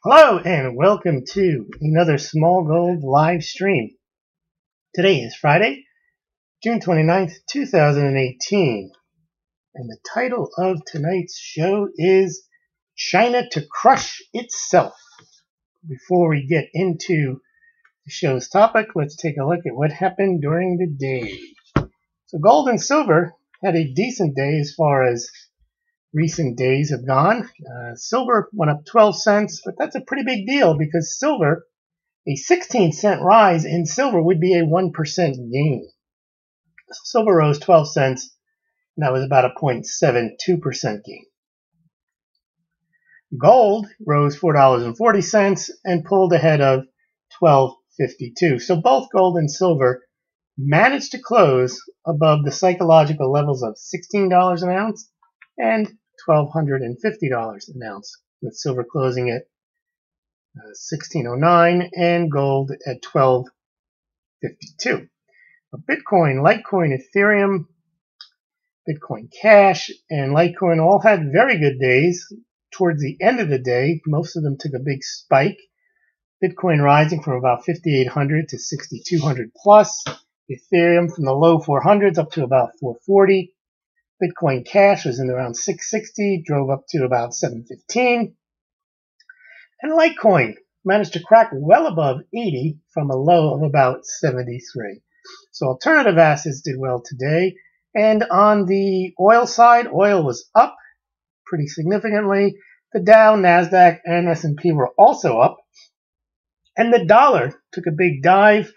Hello and welcome to another Smaulgld live stream. Today is Friday, June 29th, 2018, and the title of tonight's show is China to Crush Itself. Before we get into the show's topic, let's take a look at what happened during the day. So gold and silver had a decent day as far as recent days have gone. Silver went up 12 cents, but that's a pretty big deal because silver, a 16-cent rise in silver would be a 1% gain. Silver rose 12 cents, and that was about a 0.72% gain. Gold rose $4.40 and pulled ahead of $12.52. So both gold and silver managed to close above the psychological levels of $16 an ounce and $1,250 an ounce, with silver closing at $16.09 and gold at $12.52. Bitcoin, Litecoin, Ethereum, Bitcoin Cash, and Litecoin all had very good days. Towards the end of the day, most of them took a big spike. Bitcoin rising from about 5,800 to 6,200 plus. Ethereum from the low 400s up to about 440. Bitcoin Cash was in around 660, drove up to about 715. And Litecoin managed to crack well above 80 from a low of about 73. So alternative assets did well today. And on the oil side, oil was up pretty significantly. The Dow, NASDAQ, and S&P were also up. And the dollar took a big dive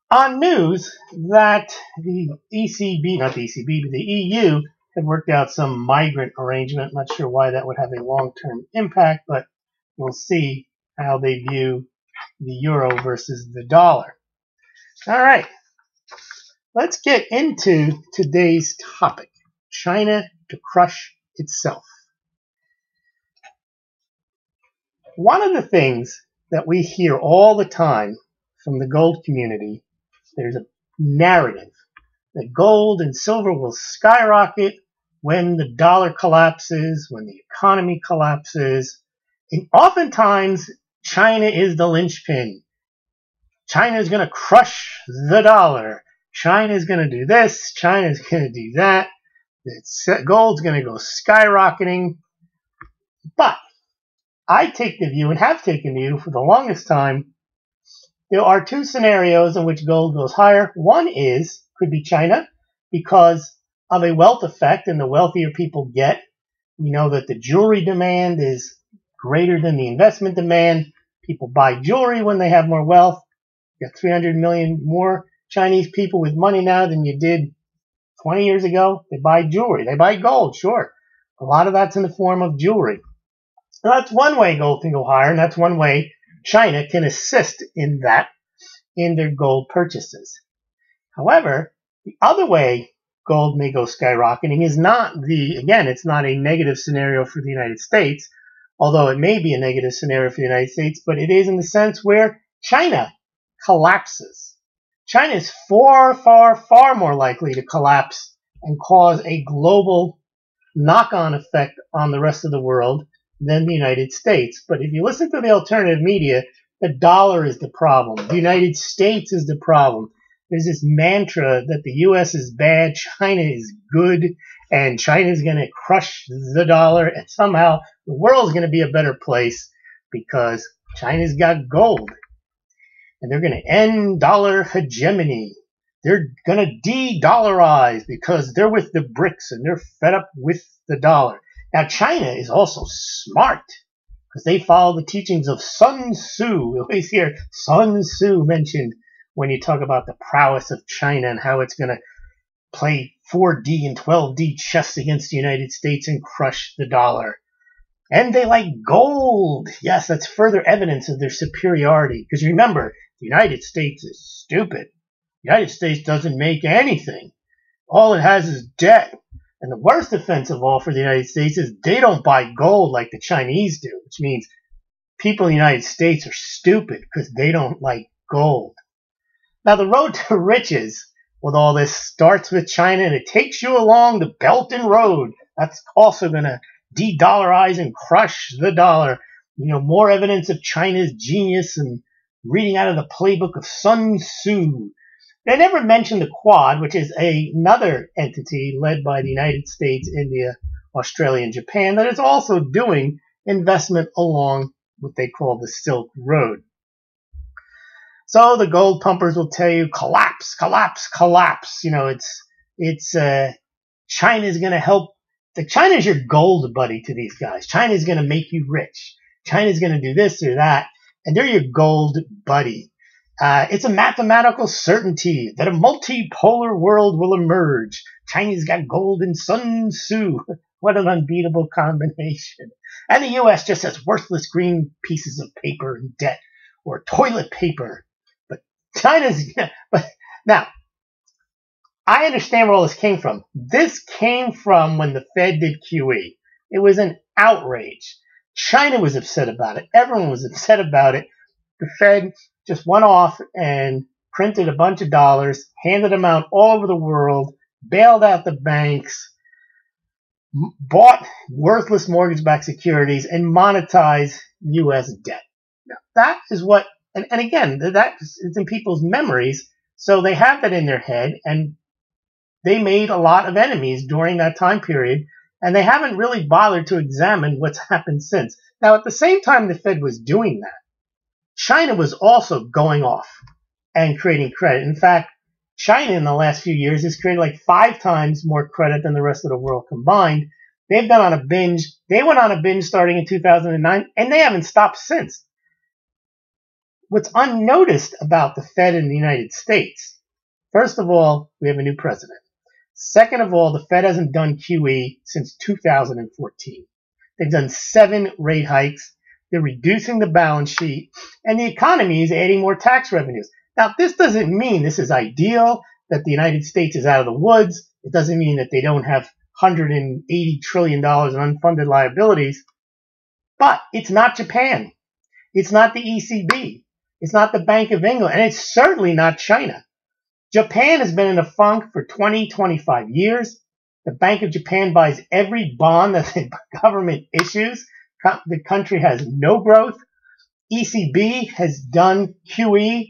on news that the ECB, not the ECB, but the EU had worked out some migrant arrangement. Not sure why that would have a long-term impact, but we'll see how they view the euro versus the dollar. All right, let's get into today's topic, China to crush itself. One of the things that we hear all the time from the gold community, there's a narrative that gold and silver will skyrocket when the dollar collapses, when the economy collapses. And oftentimes, China is the linchpin. China is going to crush the dollar. China is going to do this. China is going to do that. Gold's going to go skyrocketing. But I take the view, and have taken the view for the longest time, there are two scenarios in which gold goes higher. One could be China, because of a wealth effect, and the wealthier people get, we know that the jewelry demand is greater than the investment demand. People buy jewelry when they have more wealth. You got 300 million more Chinese people with money now than you did 20 years ago. They buy jewelry. They buy gold, sure. A lot of that's in the form of jewelry. Now, that's one way gold can go higher, and that's one way China can assist in that, in their gold purchases. However, the other way gold may go skyrocketing is not it's not a negative scenario for the United States, although it may be a negative scenario for the United States, but it is in the sense where China collapses. China is far, far, far more likely to collapse and cause a global knock-on effect on the rest of the world than the United States. But if you listen to the alternative media, the dollar is the problem. The United States is the problem. There's this mantra that the U.S. is bad, China is good, and China is going to crush the dollar, and somehow the world is going to be a better place because China's got gold. And they're going to end dollar hegemony. They're going to de-dollarize because they're with the BRICS and they're fed up with the dollar. Now, China is also smart because they follow the teachings of Sun Tzu. You always hear Sun Tzu mentioned when you talk about the prowess of China and how it's going to play 4D and 12D chess against the United States and crush the dollar. And they like gold. Yes, that's further evidence of their superiority. Because remember, the United States is stupid. The United States doesn't make anything. All it has is debt. And the worst offense of all for the United States is they don't buy gold like the Chinese do, which means people in the United States are stupid because they don't like gold. Now, the road to riches with all this starts with China, and it takes you along the Belt and Road. That's also going to de-dollarize and crush the dollar. more evidence of China's genius and reading out of the playbook of Sun Tzu. They never mentioned the Quad, which is another entity led by the United States, India, Australia, and Japan that is also doing investment along what they call the Silk Road. So the gold pumpers will tell you, collapse, collapse, collapse. It's China's going to help. China's your gold buddy to these guys. China's going to make you rich. China's going to do this or that, and they're your gold buddy. It's a mathematical certainty that a multipolar world will emerge. China's got gold and Sun Tzu. What an unbeatable combination. And the U.S. just has worthless green pieces of paper and debt, or toilet paper. But now, I understand where all this came from. This came from when the Fed did QE. It was an outrage. China was upset about it. Everyone was upset about it. The Fed just went off and printed a bunch of dollars, handed them out all over the world, bailed out the banks, bought worthless mortgage-backed securities, and monetized U.S. debt. Now, that is what, and again, that is in people's memories, so they have that in their head, and they made a lot of enemies during that time period, and they haven't really bothered to examine what's happened since. Now, at the same time the Fed was doing that, China was also going off and creating credit. In fact, China in the last few years has created like 5 times more credit than the rest of the world combined. They've been on a binge. They went on a binge starting in 2009, and they haven't stopped since. What's unnoticed about the Fed in the United States, first of all, we have a new president. Second of all, the Fed hasn't done QE since 2014. They've done 7 rate hikes. They're reducing the balance sheet, and the economy is adding more tax revenues. Now, this doesn't mean this is ideal, that the United States is out of the woods. It doesn't mean that they don't have $180 trillion in unfunded liabilities. But it's not Japan. It's not the ECB. It's not the Bank of England. And it's certainly not China. Japan has been in a funk for 20, 25 years. The Bank of Japan buys every bond that the government issues. The country has no growth. ECB has done QE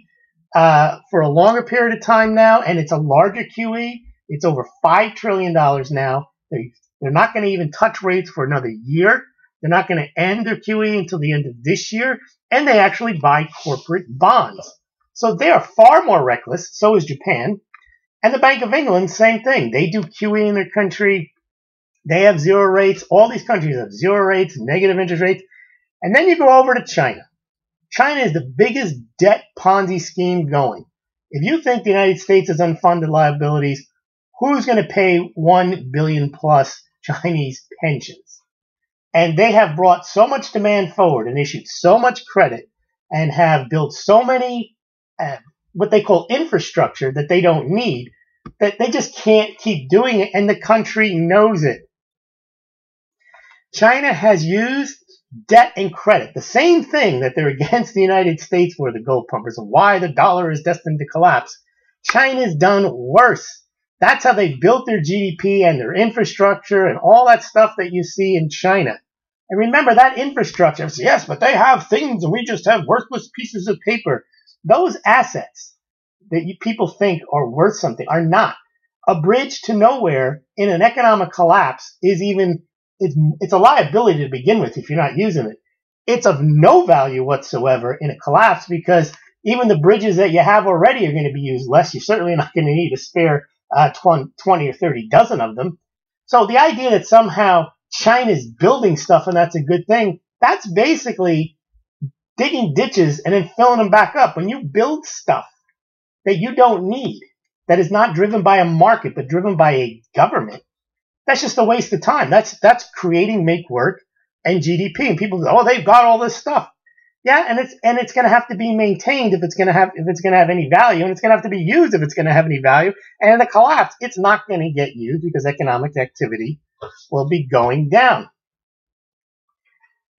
for a longer period of time now, and it's a larger QE. It's over $5 trillion now. They're not going to even touch rates for another year. They're not going to end their QE until the end of this year, and they actually buy corporate bonds. So they are far more reckless. So is Japan. And the Bank of England, same thing. They do QE in their country. They have 0 rates. All these countries have 0 rates, negative interest rates. And then you go over to China. China is the biggest debt Ponzi scheme going. If you think the United States has unfunded liabilities, who's going to pay 1 billion plus Chinese pensions? And they have brought so much demand forward and issued so much credit and have built so many what they call infrastructure that they don't need, that they just can't keep doing it, and the country knows it. China has used debt and credit, the same thing that they're against the United States for, the gold pumpers, and why the dollar is destined to collapse. China's done worse. That's how they built their GDP and their infrastructure and all that stuff that you see in China. And remember, that infrastructure, yes, but they have things and we just have worthless pieces of paper. Those assets that people think are worth something are not. A bridge to nowhere in an economic collapse is it's a liability to begin with if you're not using it. It's of no value whatsoever in a collapse, because even the bridges that you have already are going to be used less. You're certainly not going to need a spare 20 or 30 dozen of them. So the idea that somehow China's building stuff and that's a good thing, that's basically digging ditches and then filling them back up. When you build stuff that you don't need, that is not driven by a market but driven by a government, that's just a waste of time. That's creating make work and GDP. And people say, oh, they've got all this stuff. Yeah, and it's going to have to be maintained if it's going to have any value, and it's going to have to be used if it's going to have any value. And in a collapse, it's not going to get used because economic activity will be going down.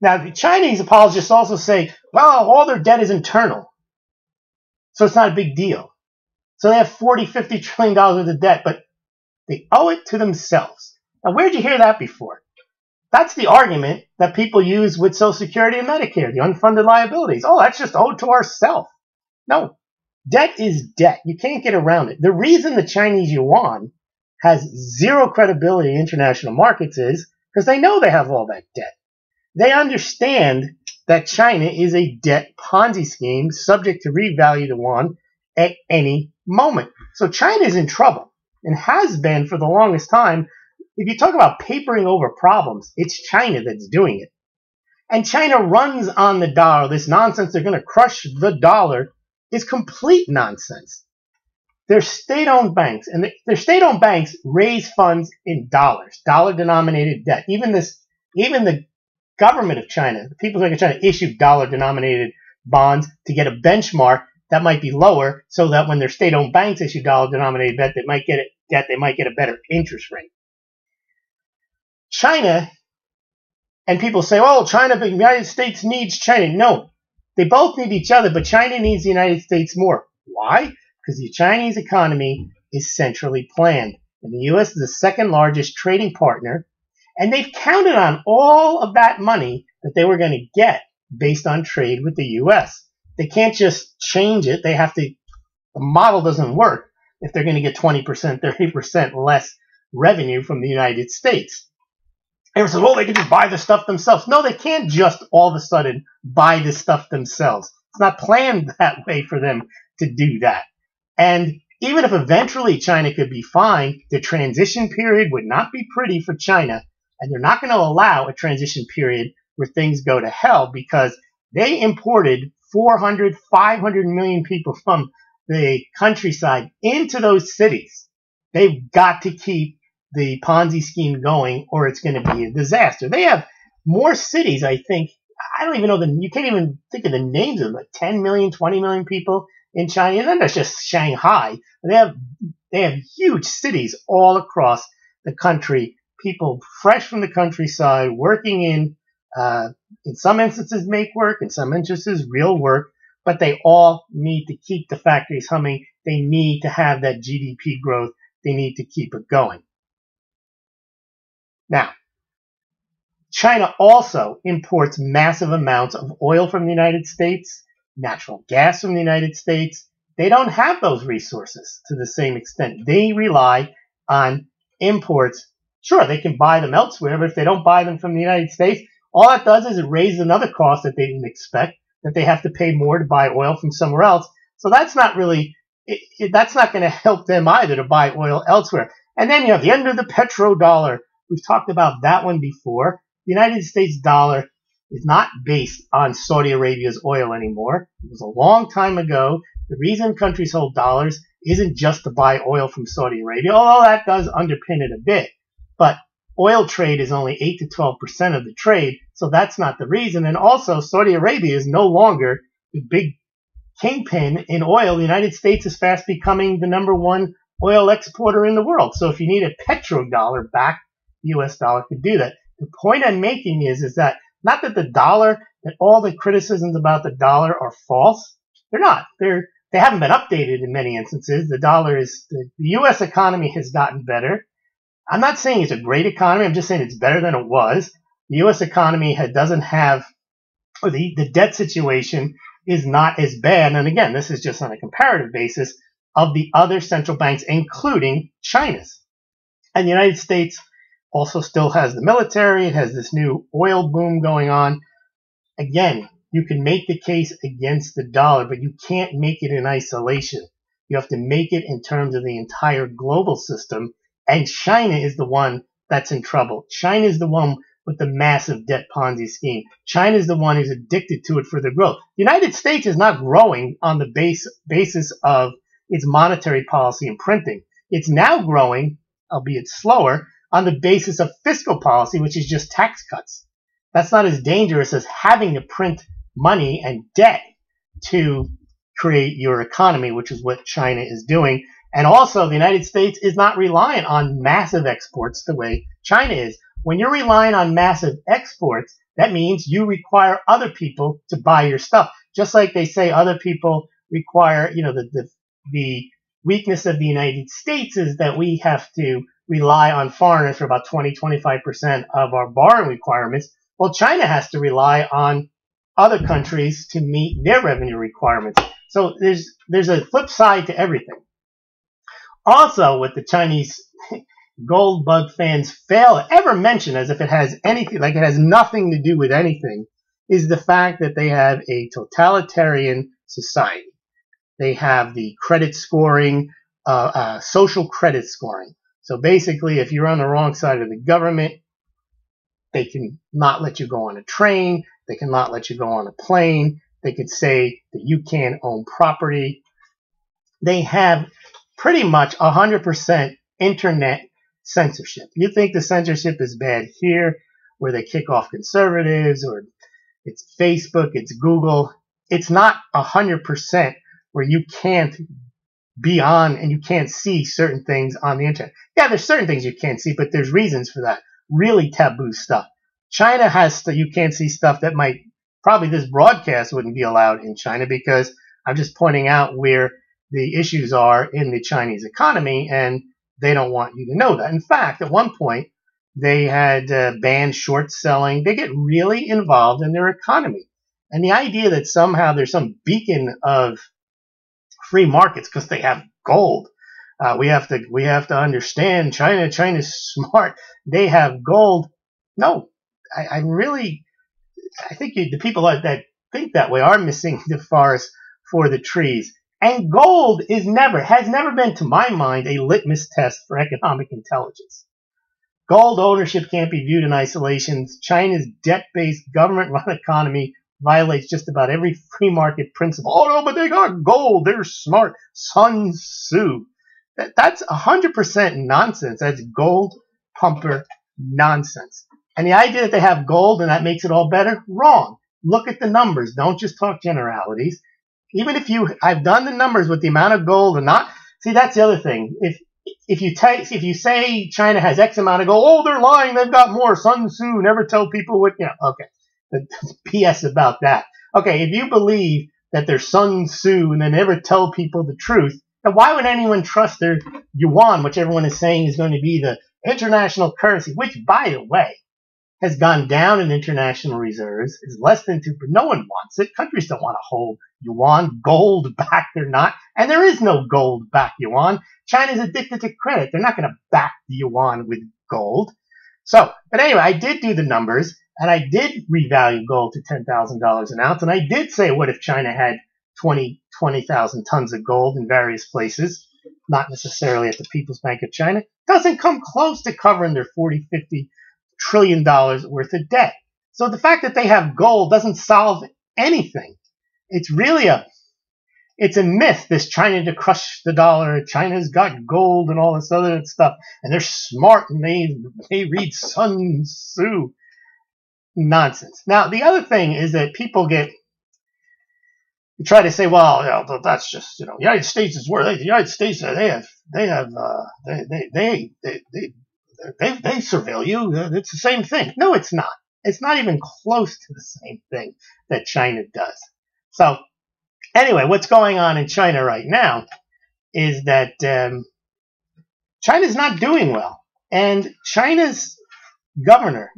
Now, the Chinese apologists also say, well, all their debt is internal, so it's not a big deal. So they have $40, $50 trillion worth of debt, but they owe it to themselves. Now, where'd you hear that before? That's the argument that people use with Social Security and Medicare, the unfunded liabilities. Oh, that's just owed to ourselves. No, debt is debt. You can't get around it. The reason the Chinese yuan has zero credibility in international markets is because they know they have all that debt. They understand that China is a debt Ponzi scheme subject to revalue the yuan at any moment. So China is in trouble and has been for the longest time. If you talk about papering over problems, it's China that's doing it. And China runs on the dollar. This nonsense, they're going to crush the dollar, is complete nonsense. They're state-owned banks, and their state-owned banks raise funds in dollars, dollar-denominated debt. Even the government of China, the People's Bank of China, issued dollar-denominated bonds to get a benchmark that might be lower, so that when their state-owned banks issue dollar-denominated debt, they might get a better interest rate. China, and people say, oh, China, the United States needs China. No, they both need each other, but China needs the United States more. Why? Because the Chinese economy is centrally planned. And the U.S. is the second largest trading partner, and they've counted on all of that money that they were going to get based on trade with the U.S. They can't just change it. They have to, the model doesn't work if they're going to get 20%, 30% less revenue from the United States. Everyone says, well, they can just buy the stuff themselves. No, they can't just all of a sudden buy the stuff themselves. It's not planned that way for them to do that. And even if eventually China could be fine, the transition period would not be pretty for China. And they're not going to allow a transition period where things go to hell, because they imported 400, 500 million people from the countryside into those cities. They've got to keep the Ponzi scheme going, or it's going to be a disaster. They have more cities, I think. I don't even know you can't even think of the names of them, like 10 million, 20 million people in China. And then there's just Shanghai. They have huge cities all across the country. People fresh from the countryside working in some instances make work, in some instances real work, but they all need to keep the factories humming. They need to have that GDP growth. They need to keep it going. Now, China also imports massive amounts of oil from the United States, natural gas from the United States. They don't have those resources to the same extent. They rely on imports. Sure, they can buy them elsewhere, but if they don't buy them from the United States, all that does is it raises another cost that they didn't expect, that they have to pay more to buy oil from somewhere else. So that's not really, that's not going to help them either to buy oil elsewhere. And then you have the end of the petrodollar. We've talked about that one before. The United States dollar is not based on Saudi Arabia's oil anymore. It was a long time ago. The reason countries hold dollars isn't just to buy oil from Saudi Arabia, although that does underpin it a bit. But oil trade is only 8 to 12% of the trade, so that's not the reason. And also, Saudi Arabia is no longer the big kingpin in oil. The United States is fast becoming the #1 oil exporter in the world. So if you need a petrodollar back, the U.S. dollar could do that. The point I'm making is that not that the dollar, that all the criticisms about the dollar are false. They're not. They haven't been updated in many instances. The U.S. economy has gotten better. I'm not saying it's a great economy. I'm just saying it's better than it was. The U.S. economy doesn't have, or the debt situation is not as bad. And again, this is just on a comparative basis of the other central banks, including China's. And the United States also still has the military. It has this new oil boom going on. Again, you can make the case against the dollar, but you can't make it in isolation. You have to make it in terms of the entire global system. And China is the one that's in trouble. China is the one with the massive debt Ponzi scheme. China is the one who's addicted to it for the growth. The United States is not growing on the basis of its monetary policy and printing. It's now growing, albeit slower, on the basis of fiscal policy, which is just tax cuts. That's not as dangerous as having to print money and debt to create your economy, which is what China is doing. And also, the United States is not reliant on massive exports the way China is. When you're relying on massive exports, that means you require other people to buy your stuff. Just like they say other people require, the weakness of the United States is that we rely on foreigners for about 20-25% of our borrowing requirements. Well, China has to rely on other countries to meet their revenue requirements. So there's a flip side to everything. Also, what the Chinese gold bug fans fail to ever mention, as if it has anything, like it has nothing to do with anything, is the fact that they have a totalitarian society. They have the credit scoring, social credit scoring. So basically, if you're on the wrong side of the government, they can not let you go on a train. They can not let you go on a plane. They could say that you can't own property. They have pretty much 100% internet censorship. You think the censorship is bad here, where they kick off conservatives, or it's Facebook, it's Google. It's not 100% where you can't be on and you can't see certain things on the internet. Yeah, there's certain things you can't see, but there's reasons for that. Really taboo stuff. China has you can't see stuff that might, probably this broadcast wouldn't be allowed in China, because I'm just pointing out where the issues are in the Chinese economy, and they don't want you to know that. In fact, at one point, they had banned short selling. They get really involved in their economy. And the idea that somehow there's some beacon of free markets because they have gold. We have to understand China. China's smart. They have gold. No, I think the people that think that way are missing the forest for the trees. And gold has never been, to my mind, a litmus test for economic intelligence. Gold ownership can't be viewed in isolation. China's debt-based, government-run economy violates just about every free market principle. Oh, no, but they got gold. They're smart. Sun Tzu. That's 100% nonsense. That's gold pumper nonsense. And the idea that they have gold and that makes it all better, wrong. Look at the numbers. Don't just talk generalities. Even if I've done the numbers with the amount of gold and not, see, that's the other thing. If you say China has X amount of gold, oh, they're lying, they've got more. Sun Tzu, never tell people what, okay. That's BS about that. Okay, if you believe that there's Sun Tzu and they never tell people the truth, then why would anyone trust their yuan, which everyone is saying is going to be the international currency, which, by the way, has gone down in international reserves, is less than 2%. No one wants it. Countries don't want to hold yuan. Gold back, they're not. And there is no gold back yuan. China's addicted to credit. They're not going to back the yuan with gold. So, but anyway, I did do the numbers, and I did revalue gold to $10,000 an ounce. And I did say, what if China had 20,000 tons of gold in various places? Not necessarily at the People's Bank of China. Doesn't come close to covering their 40, 50 trillion dollars worth of debt. So the fact that they have gold doesn't solve anything. It's really it's a myth, this China to crush the dollar. China's got gold and all this other stuff, and they're smart and they read Sun Tzu. Nonsense. Now the other thing is that people you try to say, well, that's just, the United States is where the United States they surveil you. It's the same thing. No, it's not. It's not even close to the same thing that China does. So anyway, what's going on in China right now is that China's not doing well. And China's governor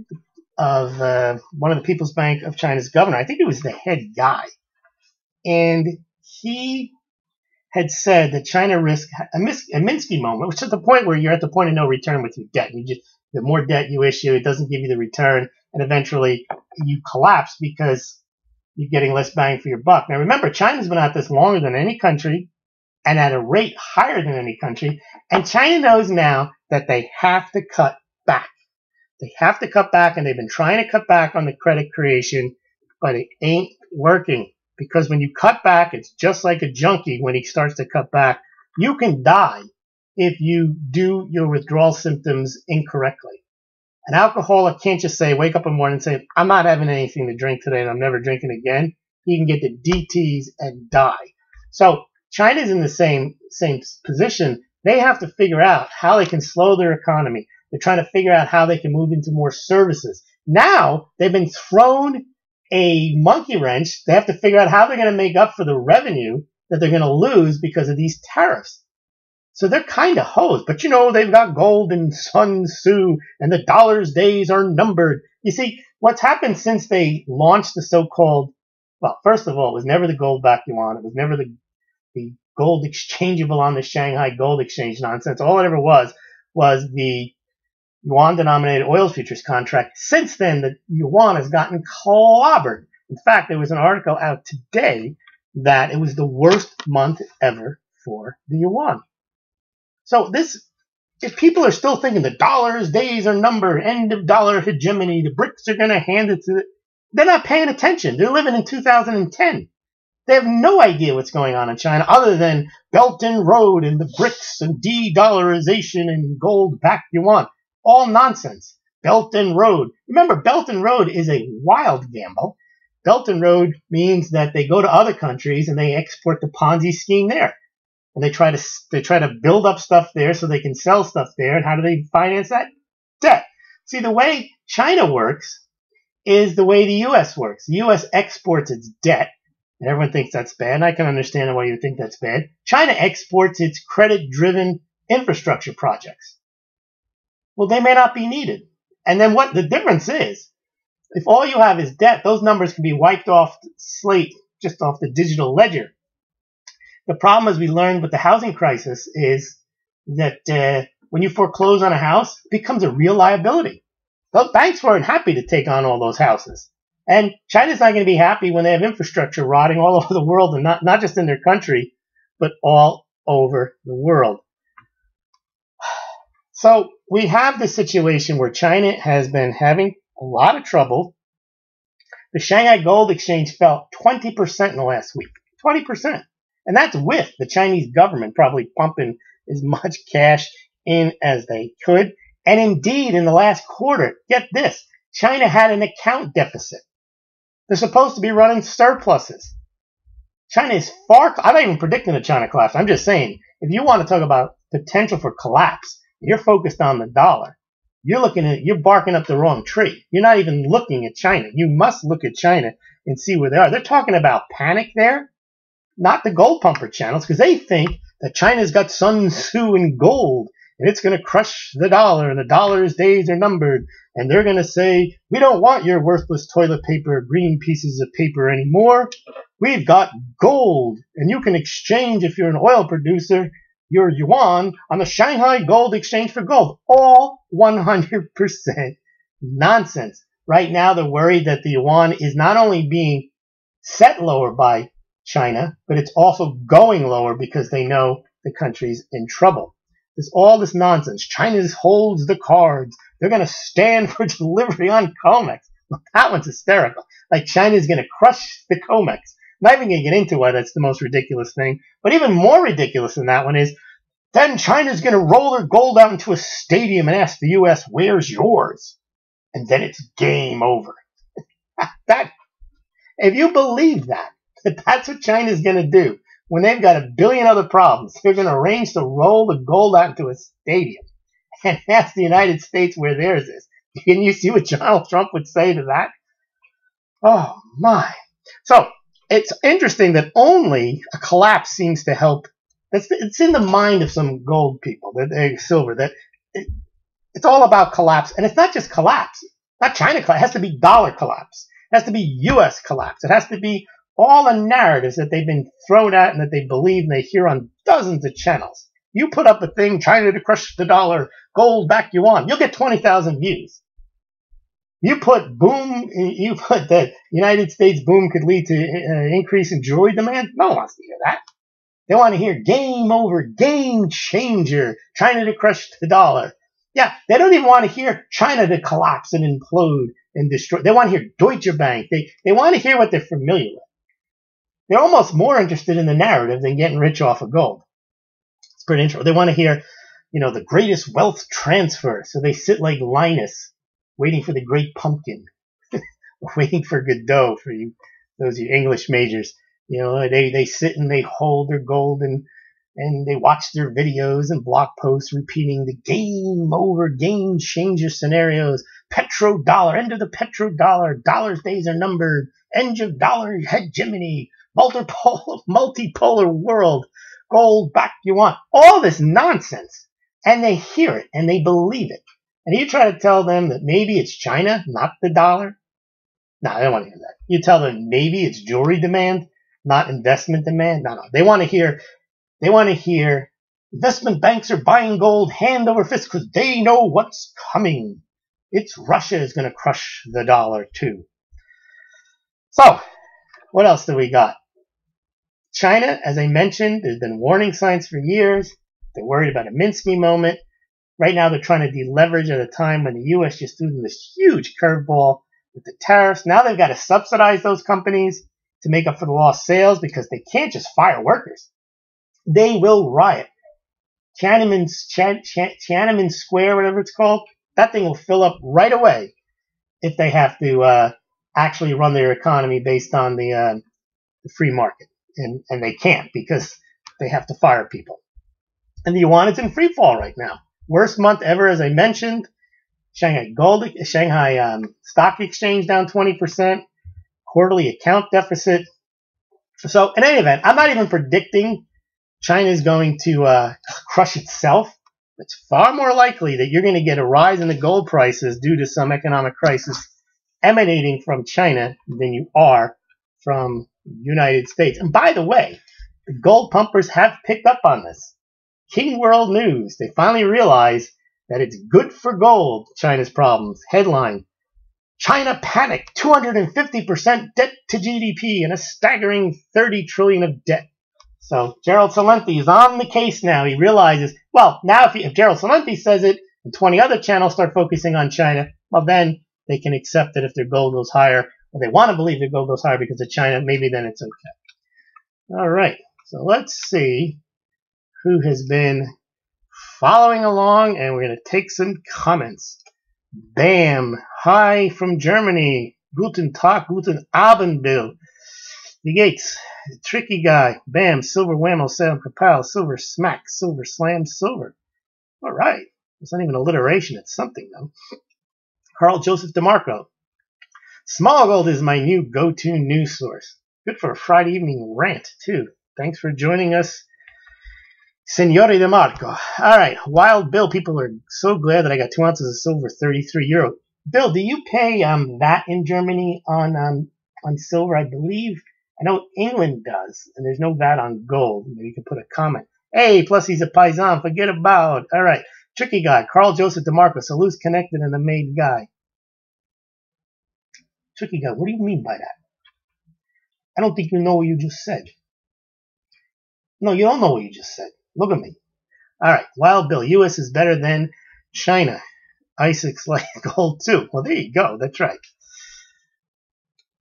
of one of the People's Bank of China's governor, I think he was the head guy, and he had said that China risked a Minsky moment, which is the point where you're at the point of no return with your debt. The more debt you issue, it doesn't give you the return, and eventually you collapse because you're getting less bang for your buck. Now remember, China's been at this longer than any country and at a rate higher than any country, and China knows now that they have to cut back. They have to cut back, and they've been trying to cut back on the credit creation, but it ain't working. Because when you cut back, it's just like a junkie when he starts to cut back. You can die if you do your withdrawal symptoms incorrectly. An alcoholic can't just wake up in the morning and say, I'm not having anything to drink today and I'm never drinking again. He can get the DTs and die. So China's in the same position. They have to figure out how they can slow their economy. They're trying to figure out how they can move into more services. Now they've been thrown a monkey wrench. They have to figure out how they're going to make up for the revenue that they're going to lose because of these tariffs. So they're kind of hosed. But they've got gold and Sun Tzu, and the dollar's days are numbered. You see, what's happened since they launched the so-called, well, first of all, it was never the gold-backed yuan. It was never the gold exchangeable on the Shanghai Gold Exchange nonsense. All it ever was the yuan-denominated oil futures contract. Since then, the yuan has gotten clobbered. In fact, there was an article out today that it was the worst month ever for the yuan. So if people are still thinking the dollar's days are numbered, end of dollar hegemony, the BRICS are going to hand it to they're not paying attention. They're living in 2010. They have no idea what's going on in China other than Belt and Road and the BRICS and de-dollarization and gold-backed yuan. All nonsense. Belt and Road. Remember, Belt and Road is a wild gamble. Belt and Road means that they go to other countries and they export the Ponzi scheme there. And they try to build up stuff there so they can sell stuff there. And how do they finance that? Debt. See, the way China works is the way the U.S. works. The U.S. exports its debt, and everyone thinks that's bad. And I can understand why you think that's bad. China exports its credit-driven infrastructure projects. Well, they may not be needed. And then what the difference is, if all you have is debt, those numbers can be wiped off the slate, just off the digital ledger. The problem, as we learned with the housing crisis, is that when you foreclose on a house, it becomes a real liability. The banks weren't happy to take on all those houses. And China's not going to be happy when they have infrastructure rotting all over the world, and not just in their country, but all over the world. So we have this situation where China has been having a lot of trouble. The Shanghai Gold Exchange fell 20% in the last week. 20%. And that's with the Chinese government probably pumping as much cash in as they could. And indeed, in the last quarter, get this, China had an account deficit. They're supposed to be running surpluses. China is I'm not even predicting a China collapse. I'm just saying, if you want to talk about potential for collapse, you're focused on the dollar. You're barking up the wrong tree. You're not even looking at China. You must look at China and see where they are. They're talking about panic there. Not the gold pumper channels, because they think that China's got Sun Tzu and gold, and it's going to crush the dollar, and the dollar's days are numbered, and they're going to say, we don't want your worthless toilet paper or green pieces of paper anymore. We've got gold, and you can exchange, if you're an oil producer, your yuan on the Shanghai Gold Exchange for gold. All 100% nonsense. Right now, they're worried that the yuan is not only being set lower by China, but it's also going lower because they know the country's in trouble. There's all this nonsense. China holds the cards. They're going to stand for delivery on COMEX. Well, that one's hysterical. Like China's going to crush the COMEX. I'm not even going to get into why that's the most ridiculous thing. But even more ridiculous than that one is, then China's going to roll their gold out into a stadium and ask the U.S., where's yours? And then it's game over. If you believe that that's what China's going to do, when they've got a billion other problems, they're going to arrange to roll the gold out into a stadium and ask the United States where theirs is. Can you see what Donald Trump would say to that? Oh, my. So it's interesting that only a collapse seems to help. It's in the mind of some gold people, silver, that it's all about collapse. And it's not just collapse. Not China collapse. It has to be dollar collapse. It has to be U.S. collapse. It has to be all the narratives that they've been thrown at and that they believe and they hear on dozens of channels. You put up a thing, China to crush the dollar, gold back yuan, you'll get 20,000 views. You put the United States boom could lead to increase in jewelry demand. No one wants to hear that. They want to hear game over, game changer, China to crush the dollar. Yeah, they don't even want to hear China to collapse and implode and destroy. They want to hear Deutsche Bank. They want to hear what they're familiar with. They're almost more interested in the narrative than getting rich off of gold. It's pretty interesting. They want to hear, the greatest wealth transfer. So they sit like Linus, waiting for the great pumpkin, waiting for Godot, for those of you English majors. They sit and they hold their gold and they watch their videos and blog posts repeating the game over, game changer scenarios. Petrodollar, end of the petrodollar, dollar's days are numbered, end of dollar hegemony, multipolar world, gold back you want. All this nonsense. And they hear it and they believe it. And you try to tell them that maybe it's China, not the dollar. No, they don't want to hear that. You tell them maybe it's jewelry demand, not investment demand. No. They want to hear investment banks are buying gold hand over fist because they know what's coming. It's Russia is going to crush the dollar too. So, what else do we got? China, as I mentioned, there's been warning signs for years. They're worried about a Minsky moment. Right now, they're trying to deleverage at a time when the U.S. just threw them this huge curveball with the tariffs. Now they've got to subsidize those companies to make up for the lost sales because they can't just fire workers. They will riot. Tiananmen Square, whatever it's called, that thing will fill up right away if they have to actually run their economy based on the free market. And they can't because they have to fire people. And the yuan is in free fall right now. Worst month ever, as I mentioned. Shanghai Stock Exchange down 20%. Quarterly account deficit. So in any event, I'm not even predicting China is going to crush itself. It's far more likely that you're going to get a rise in the gold prices due to some economic crisis emanating from China than you are from the United States. And by the way, the gold pumpers have picked up on this. King World News, they finally realize that it's good for gold, China's problems. Headline, China panicked, 250% debt to GDP and a staggering $30 trillion of debt. So Gerald Celente is on the case now. He realizes, well, now if Gerald Celente says it and 20 other channels start focusing on China, well, then they can accept that if their gold goes higher, or they want to believe their gold goes higher because of China, maybe then it's okay. All right, so let's see who has been following along, and we're going to take some comments. Bam! Hi from Germany. Guten Tag, guten Abend, Bill. Wie geht's? Tricky guy. Bam! Silver whammo, Sam Kapal. Silver smack. Silver slam. Silver. All right. It's not even alliteration. It's something, though. Carl Joseph DeMarco. Smaulgld is my new go-to news source. Good for a Friday evening rant, too. Thanks for joining us, Signore DeMarco. All right, Wild Bill. People are so glad that I got 2 ounces of silver, 33 euro. Bill, do you pay VAT in Germany on silver? I believe. I know England does, and there's no VAT on gold. Maybe you can put a comment. Hey, plus he's a paisan. Forget about it. All right, tricky guy. Carl Joseph DeMarco. So loose connected and a made guy. Tricky guy. What do you mean by that? I don't think you know what you just said. No, you don't know what you just said. Look at me. All right, Wild Bill. U.S. is better than China. Isaac's like gold too. Well, there you go. That's right.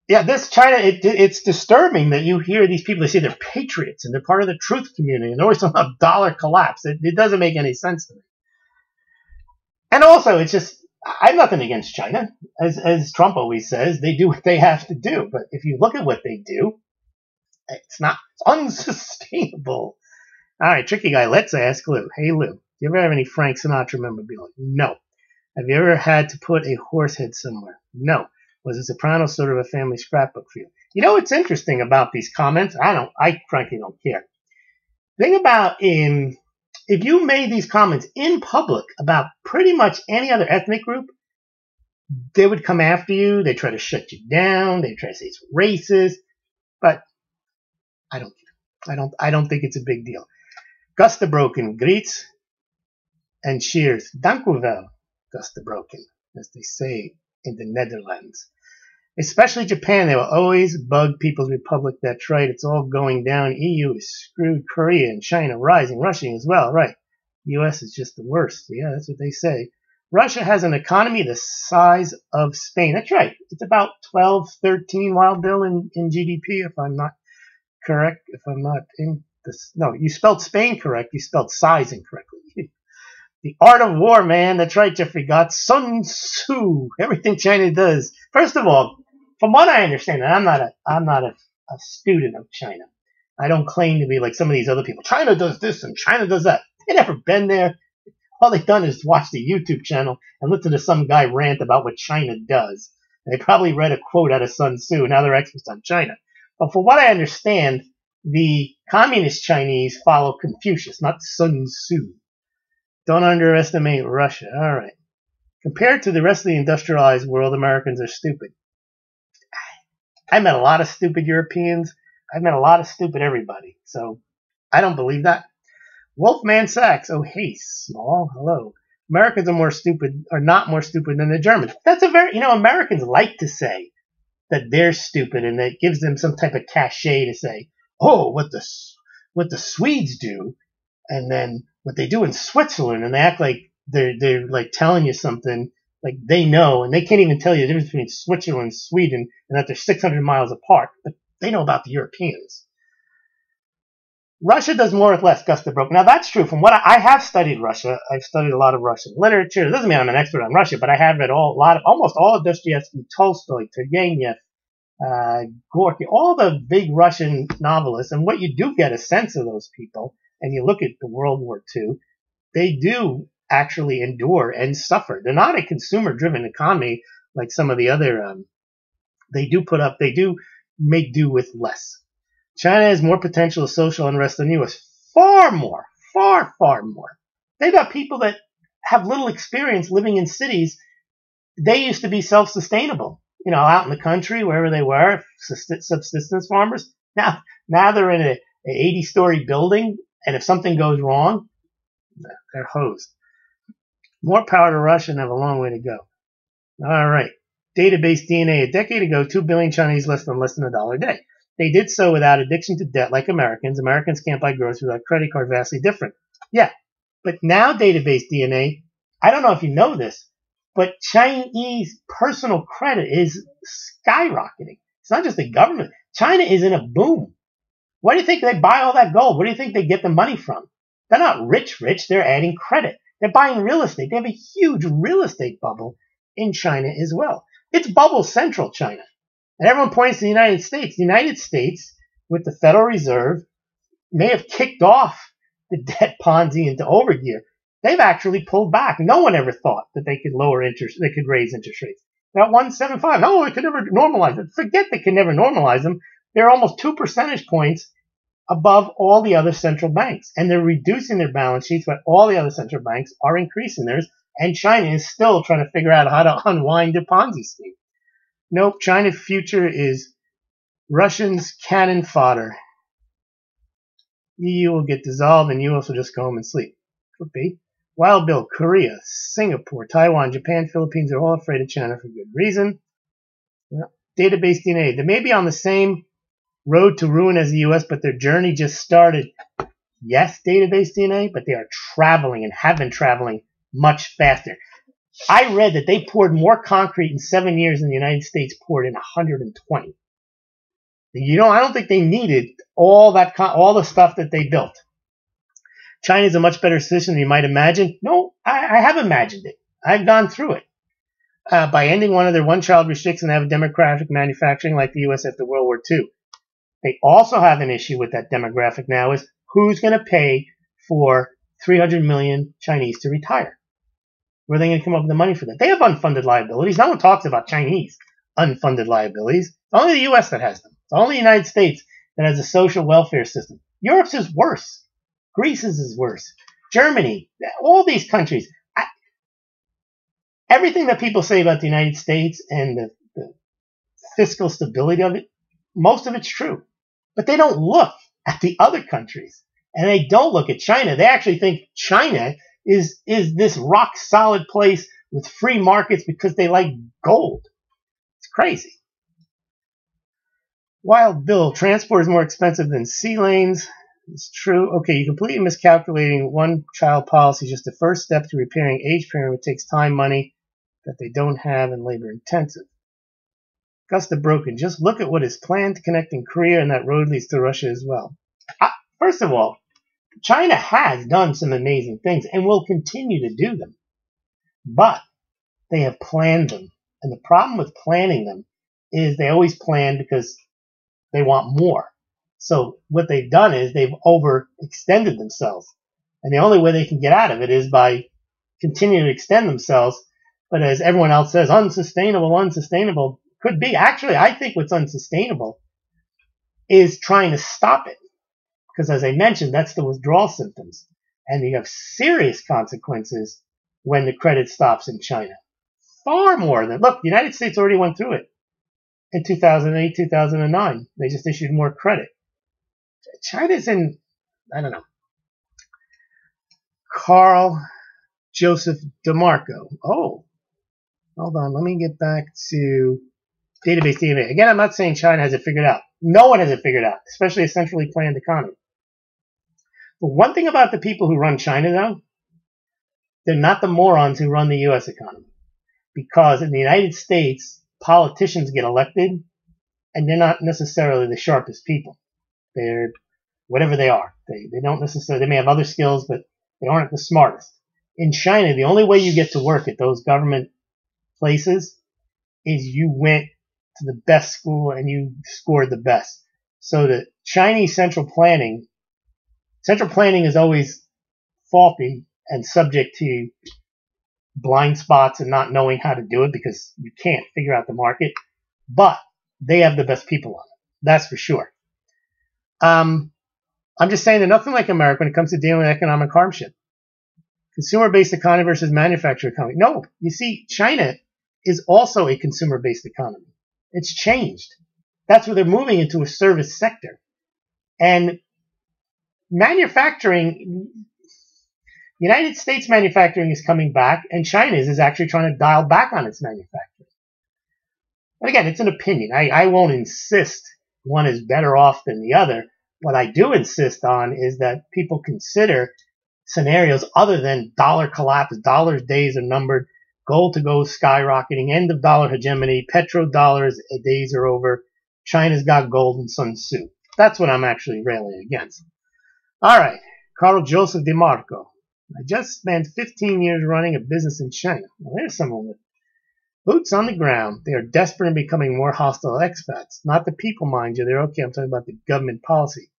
Yeah, this China, it's disturbing that you hear these people, they say they're patriots and they're part of the truth community and they're always talking about dollar collapse. It doesn't make any sense to me. And also, it's just, I have nothing against China. As Trump always says, they do what they have to do. But if you look at what they do, it's unsustainable. All right, tricky guy. Let's ask Lou. Hey, Lou, do you ever have any Frank Sinatra memorabilia? No. Have you ever had to put a horse head somewhere? No. Was a soprano sort of a family scrapbook for you? You know what's interesting about these comments? I frankly don't care. Think about if you made these comments in public about pretty much any other ethnic group, they would come after you. They try to shut you down. They try to say it's racist. But I don't care. I don't think it's a big deal. Gusta Broken, greets and cheers. Dank u wel, Gusta Broken, as they say in the Netherlands. Especially Japan, they will always bug People's Republic. That's right. It's all going down. EU is screwed. Korea and China rising. Russia as well. Right. US is just the worst. Yeah, that's what they say. Russia has an economy the size of Spain. That's right. It's about 12, 13 Wild Bill in GDP, if I'm not correct. If I'm not in this. No, you spelled Spain correct. You spelled size incorrectly. The art of war, man. That's right, Jeffrey Gott. Sun Tzu. Everything China does. First of all, from what I understand, and I'm not a student of China. I don't claim to be like some of these other people. China does this and China does that. They've never been there. All they've done is watch the YouTube channel and listen to some guy rant about what China does. And they probably read a quote out of Sun Tzu. Now they're experts on China. But for what I understand, The communist Chinese follow Confucius, not Sun Tzu. Don't underestimate Russia. All right. Compared to the rest of the industrialized world, Americans are stupid. I met a lot of stupid Europeans. I've met a lot of stupid everybody. So I don't believe that. Wolfman Sachs. Oh, hey, Small. Hello. Americans are not more stupid than the Germans. That's a very, Americans like to say that they're stupid, and that gives them some type of cachet to say, oh, what the Swedes do, and then what they do in Switzerland, and they act like they're like telling you something like they know, and they can't even tell you the difference between Switzerland and Sweden, and that they're 600 miles apart, but they know about the Europeans. Russia does more with less, Gus the Broke. Now that's true. From what I have studied Russia, I've studied a lot of Russian literature. It doesn't mean I'm an expert on Russia, but I have read almost all of Dostoevsky, Tolstoy, Turgenev, Gorky, all the big Russian novelists. And what you do get a sense of those people, and you look at the World War II, they do actually endure and suffer. They're not a consumer-driven economy like some of the other. They do make do with less. China has more potential of social unrest than the U.S. Far more. Far, far more. They've got people that have little experience living in cities. They used to be self-sustainable, out in the country, wherever they were, subsistence farmers. Now they're in an 80-story building, and if something goes wrong, they're hosed. More power to Russia and have a long way to go. All right. Database DNA. A decade ago, 2 billion Chinese less than $1 a day. They did so without addiction to debt like Americans. Americans can't buy groceries without credit card, vastly different. Yeah, but now database DNA, I don't know if you know this, but Chinese personal credit is skyrocketing. It's not just the government. China is in a boom. Why do you think they buy all that gold? Where do you think they get the money from? They're not rich. They're adding credit. They're buying real estate. They have a huge real estate bubble in China as well. It's bubble central, China. And everyone points to the United States. The United States, with the Federal Reserve, may have kicked off the debt Ponzi into overgear. They've actually pulled back. No one ever thought that they could raise interest rates. They're at 1.75. No, they could never normalize them. Forget they could never normalize them. They're almost 2 percentage points above all the other central banks. And they're reducing their balance sheets, but all the other central banks are increasing theirs. And China is still trying to figure out how to unwind their Ponzi scheme. Nope, China's future is Russians' cannon fodder. EU will get dissolved and US will just go home and sleep. Could be. Wild Bill, Korea, Singapore, Taiwan, Japan, Philippines are all afraid of China for good reason. Yep. Database DNA. They may be on the same road to ruin as the US, but their journey just started. Yes, database DNA, but they are traveling and have been traveling much faster. I read that they poured more concrete in 7 years than the United States poured in 120. I don't think they needed all the stuff that they built. China's a much better system than you might imagine. No, I have imagined it. I've gone through it. By ending one of their one-child restrictions and have demographic manufacturing like the U.S. after World War II. They also have an issue with that demographic now is who's going to pay for 300 million Chinese to retire? Where are they going to come up with the money for that? They have unfunded liabilities. No one talks about Chinese unfunded liabilities. It's only the U.S. that has them. It's only the United States that has a social welfare system. Europe's is worse. Greece's is worse. Germany, all these countries. Everything that people say about the United States and the fiscal stability of it, most of it's true. But they don't look at the other countries. And they don't look at China. They actually think China is this rock solid place with free markets because they like gold. It's crazy. Wild Bill, transport is more expensive than sea lanes. It's true. Okay, you're completely miscalculating one-child policy. Just the first step to repairing age pyramid takes time, money that they don't have, and labor intensive. Gus the Broken, just look at what is planned connecting Korea, and that road leads to Russia as well. First of all, China has done some amazing things and will continue to do them. But they have planned them. And the problem with planning them is they always plan because they want more. So what they've done is they've overextended themselves. And the only way they can get out of it is by continuing to extend themselves. But as everyone else says, unsustainable could be. Actually, I think what's unsustainable is trying to stop it. Because as I mentioned, that's the withdrawal symptoms. And you have serious consequences when the credit stops in China. Far more than, look, the United States already went through it in 2008, 2009. They just issued more credit. China's in, I don't know. Carl Joseph DeMarco. Oh, hold on. Let me get back to database DNA. Again, I'm not saying China has it figured out. No one has it figured out, especially a centrally planned economy. But one thing about the people who run China, though, they're not the morons who run the U.S. economy. Because in the United States, politicians get elected, and they're not necessarily the sharpest people. They're whatever they are. They don't necessarily, they may have other skills, but they aren't the smartest. In China, the only way you get to work at those government places is you went to the best school and you scored the best. So the Chinese central planning is always faulty and subject to blind spots and not knowing how to do it because you can't figure out the market. But they have the best people on it. That's for sure. I'm just saying they're nothing like America when it comes to dealing with economic hardship. Consumer-based economy versus manufacturing economy. No, you see, China is also a consumer-based economy. It's changed. That's where they're moving into a service sector. And manufacturing, United States manufacturing is coming back, and China's is actually trying to dial back on its manufacturing. But again, it's an opinion. I won't insist one is better off than the other. What I do insist on is that people consider scenarios other than dollar collapse, dollars days are numbered, gold to go skyrocketing, end of dollar hegemony, petrodollars days are over, China's got gold and Sun Tzu. That's what I'm actually railing against. All right, Carl Joseph DeMarco. I just spent 15 years running a business in China. Well, there's someone with boots on the ground. They are desperate and becoming more hostile expats. Not the people, mind you. They're okay. I'm talking about the government policy.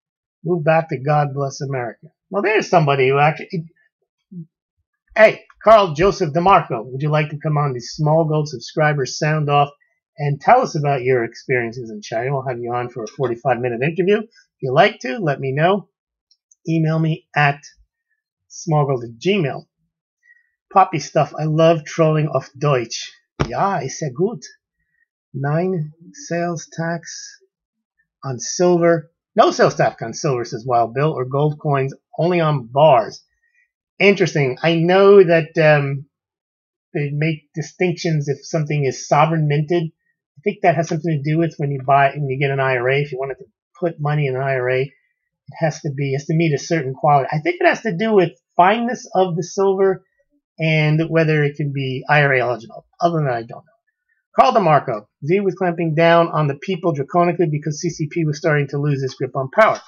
Move back to God bless America. Well, there's somebody who actually... Hey, Carl Joseph DeMarco, would you like to come on the Smaulgld subscribers sound off and tell us about your experiences in China? We'll have you on for a 45-minute interview. If you'd like to, let me know. Email me at Smaulgld@gmail. Poppy stuff. I love trolling auf Deutsch. Ja, ist sehr gut. 9 sales tax on silver. No sales tax on silver, says Wild Bill, or gold coins, only on bars. Interesting. I know that they make distinctions if something is sovereign minted. I think that has something to do with when you get an IRA. If you wanted to put money in an IRA, it has to meet a certain quality. I think it has to do with fineness of the silver and whether it can be IRA eligible. Other than that, I don't know. Carl DeMarco. Z was clamping down on the people draconically because CCP was starting to lose its grip on power.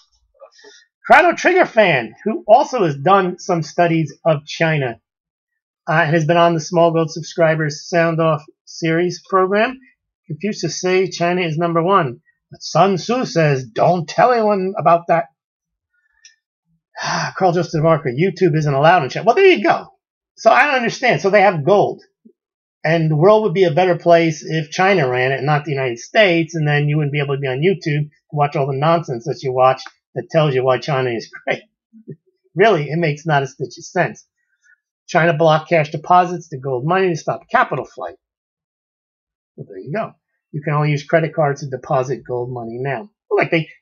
Chrono Trigger fan, who also has done some studies of China, has been on the Smaulgld subscribers sound off series program. Confucius say China is number one, but Sun Tzu says don't tell anyone about that. Carl Justin Marker, YouTube isn't allowed in China. Well, there you go. So I don't understand. So they have gold. And the world would be a better place if China ran it and not the United States, and then you wouldn't be able to be on YouTube to watch all the nonsense that you watch that tells you why China is great. Really, it makes not a stitch of sense. China blocked cash deposits to gold money to stop capital flight. Well, there you go. You can only use credit cards to deposit gold money now.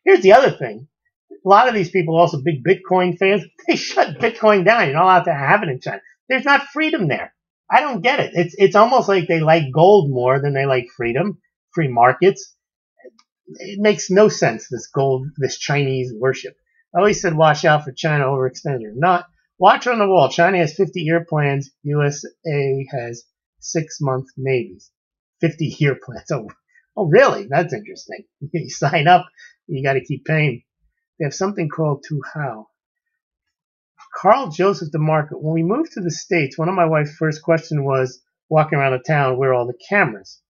Here's the other thing. A lot of these people are also big Bitcoin fans. They shut Bitcoin down. You're not allowed to have it in China. There's not freedom there. I don't get it. It's almost like they like gold more than they like freedom, free markets. It makes no sense, this Chinese worship. I always said watch out for China overextended or not. Watch on the wall. China has 50-year plans. USA has 6-month maybes. 50-year plans. Oh, really? That's interesting. You sign up, you got to keep paying. They have something called Tu Hao. Carl Joseph DeMarco. When we moved to the States, one of my wife's first questions was, walking around the town, where are all the cameras?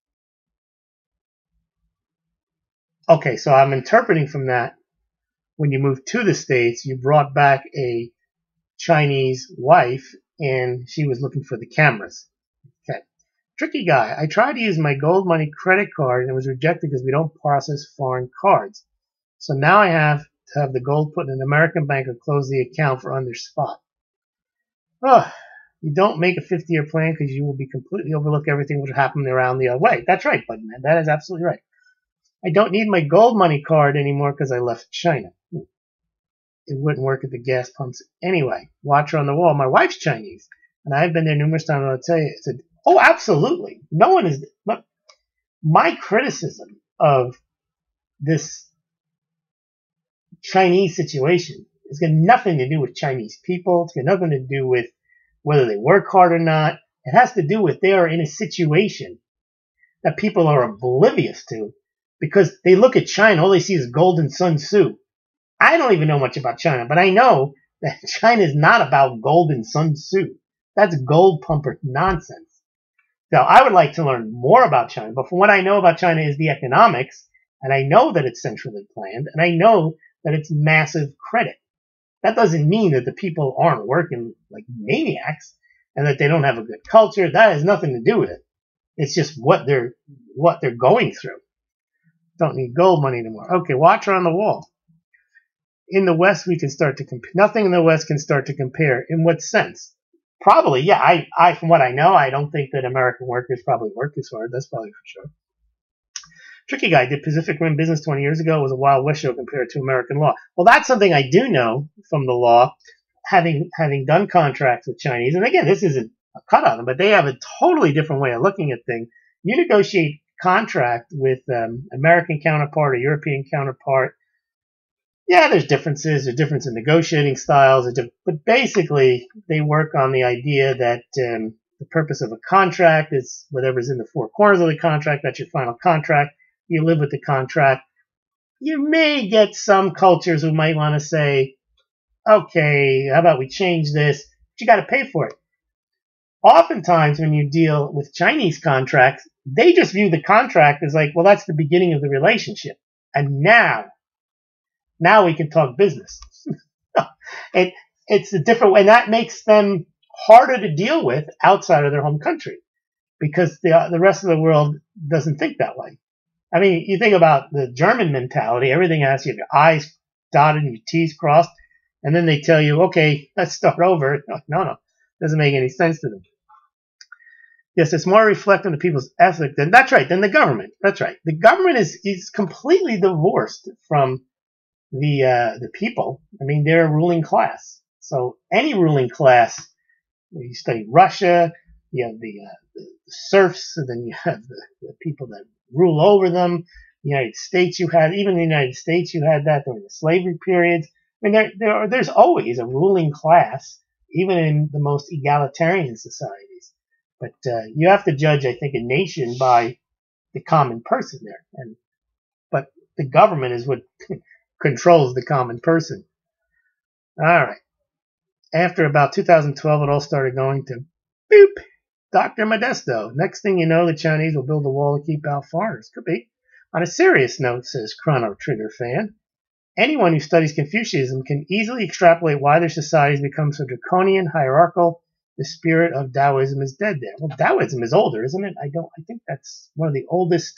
Okay, so I'm interpreting from that, when you moved to the States, you brought back a Chinese wife, and she was looking for the cameras. Okay. Tricky guy. I tried to use my gold money credit card, and it was rejected because we don't process foreign cards. So now I have have the gold put in an American bank or close the account for under spot. Oh, you don't make a 50-year plan because you will be completely overlook everything which will happen around the other way. That's right, buddy man. That is absolutely right. I don't need my gold money card anymore because I left China. It wouldn't work at the gas pumps anyway. Watcher on the wall. My wife's Chinese, and I've been there numerous times. And I'll tell you, it's oh, absolutely. No one is. But my criticism of this Chinese situation has got nothing to do with Chinese people. It's got nothing to do with whether they work hard or not. It has to do with they are in a situation that people are oblivious to because they look at China, all they see is gold and Sun Tzu. I don't even know much about China, but I know that China is not about gold and Sun Tzu. That's gold pumper nonsense. So I would like to learn more about China, but from what I know about China is the economics, and I know that it's centrally planned, and I know that it's massive credit. That doesn't mean that the people aren't working like maniacs and that they don't have a good culture. That has nothing to do with it. It's just what they're going through. Don't need gold money anymore. Okay, watcher on the wall. In the West, we can start to compare. Nothing in the West can start to compare. In what sense? Probably, yeah. I, from what I know, I don't think that American workers probably work as hard. That's probably for sure. Tricky guy. Did Pacific Rim business 20 years ago? It was a Wild West show compared to American law. Well, that's something I do know from the law, having done contracts with Chinese. And again, this isn't a cut on them, but they have a totally different way of looking at things. You negotiate contract with American counterpart or European counterpart. Yeah, there's differences. There's difference in negotiating styles. But basically, they work on the idea that the purpose of a contract is whatever's in the four corners of the contract. That's your final contract. You live with the contract. You may get some cultures who might want to say, okay, how about we change this? But you got to pay for it. Oftentimes, when you deal with Chinese contracts, they just view the contract as like, well, that's the beginning of the relationship. And now we can talk business. It's a different way, and that makes them harder to deal with outside of their home country because the rest of the world doesn't think that way. I mean, you think about the German mentality, everything has you have your I's dotted and your T's crossed, and then they tell you, okay, let's start over. No, doesn't make any sense to them. Yes, it's more reflective of people's ethic than, that's right, than the government. That's right. The government is completely divorced from the people. I mean, they're a ruling class. So any ruling class, you study Russia, you have the serfs, and then you have the people that rule over them. The United States, even the United States, you had that during the slavery periods. I mean, there's always a ruling class, even in the most egalitarian societies. But you have to judge, I think, a nation by the common person there. But the government is what controls the common person. All right. After about 2012, it all started going to boop. Dr. Modesto. Next thing you know, the Chinese will build a wall to keep out foreigners. Could be. On a serious note, says Chrono Trigger fan, anyone who studies Confucianism can easily extrapolate why their societies become so draconian, hierarchical. The spirit of Taoism is dead there. Well, Taoism is older, isn't it? I think that's one of the oldest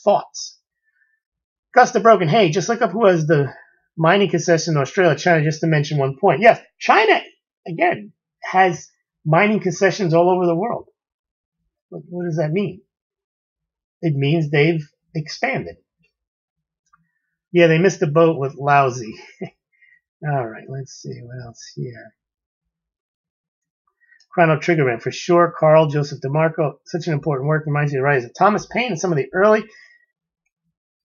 thoughts. Gus the Broken, hey, just look up who has the mining concession in Australia, China, just to mention one point. Yes, China, again, has mining concessions all over the world. What does that mean? It means they've expanded. Yeah, they missed the boat with lousy. All right, let's see what else here. Chrono Triggerman, for sure. Carl Joseph DeMarco, such an important work, reminds me of the writers of Thomas Paine and some of the early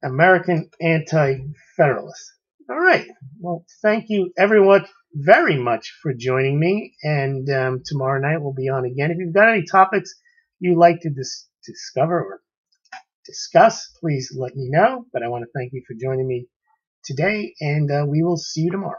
American anti-federalists. All right. Well, thank you, everyone, very much for joining me. And tomorrow night we'll be on again. If you've got any topics you'd like to discover or discuss, please let me know. But I want to thank you for joining me today, and we will see you tomorrow.